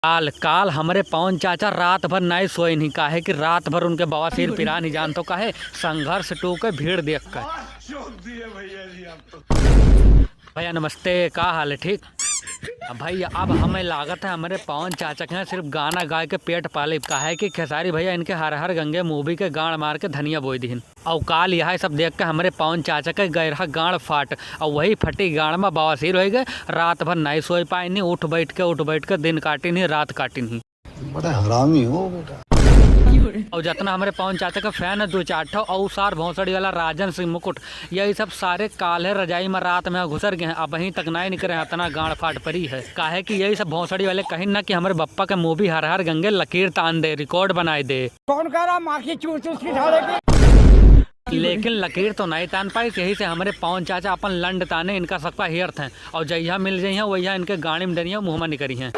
काल काल हमारे पवन चाचा रात भर नहीं सोए नहीं, काहे कि रात भर उनके बवासीर पिरा नहीं जान तो काहे संघर्ष 2 के भीड़ देख कर। भैया नमस्ते, का हाल है? ठीक भैया। अब हमें लागत है हमारे पवन चाचा के यहाँ सिर्फ गाना गा के पेट पाले, काहे कि खेसारी भैया इनके हर हर गंगे मूवी के गाड़ मार के धनिया बोई दीन। और काल यह सब देख के हमारे पवन चाचा के गहरा गाड़ फाट, और वही फटी गाड़ में बवासीर हो गए। रात भर नहीं सोई पाए नहीं, उठ बैठ के दिन काटी नहीं, रात काटी नहीं। बड़ा हरामी हो बेटा। और जितना हमारे पवन चाचा का फैन है 2-4 ठो औसार भौसड़ी वाला राजन सिंह मुकुट, यही सब सारे काले रजाई में रात में घुसर गए हैं। अब वहीं तक नहीं निकले हैं, इतना गाड़ फाट पड़ी है। काहे कि यही सब भौसड़ी वाले कहीं ना कि हमारे बप्पा का मूवी हर हर गंगे लकीर तान दे, रिकॉर्ड बनाए दे। कौन कह रहा माखी चूस चूस की ढालेगी? लेकिन लकीर तो नहीं तान पाई, यही से हमारे पवन चाचा अपन लंड ताने इनका सबका हेयर्थ है। और जहिया मिल जाइए वहिया इनके गाड़ी में डरिया मुँह में निकरी हैं।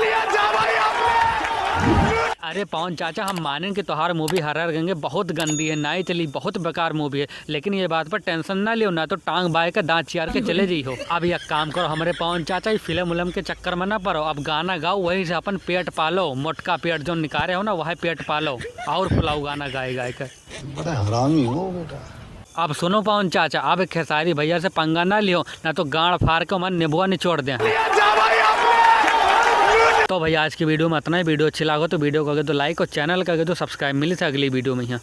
अरे पवन चाचा, हम मानें कि तोहार मूवी हर हर गंगे बहुत गंदी है, नहीं चली, बहुत बेकार मूवी है, लेकिन ये बात पर टेंशन ना लियो, ना तो टांग बाय के दांत चियार के चले जी हो। अब एक काम करो हमारे पवन चाचा, फिल्म उलम के चक्कर में ना पड़ो, अब गाना गाओ, वही से अपन पेट पालो, मोटका पेट जो निकाले हो ना वही पेट पालो और फुलाओ गाना गाए गाए कर। बड़ा हरामी हो बेटा। अब सुनो पवन चाचा, अब खेसारी भैया से पंगा ना लियो, ना तो गाड़ फाड़ के मन निबुआ निचोड़ दे। तो भैया आज की वीडियो में इतना ही। वीडियो अच्छी लागो तो वीडियो को तो लाइक और चैनल का तो सब्सक्राइब। मिली से अगली वीडियो में यहाँ।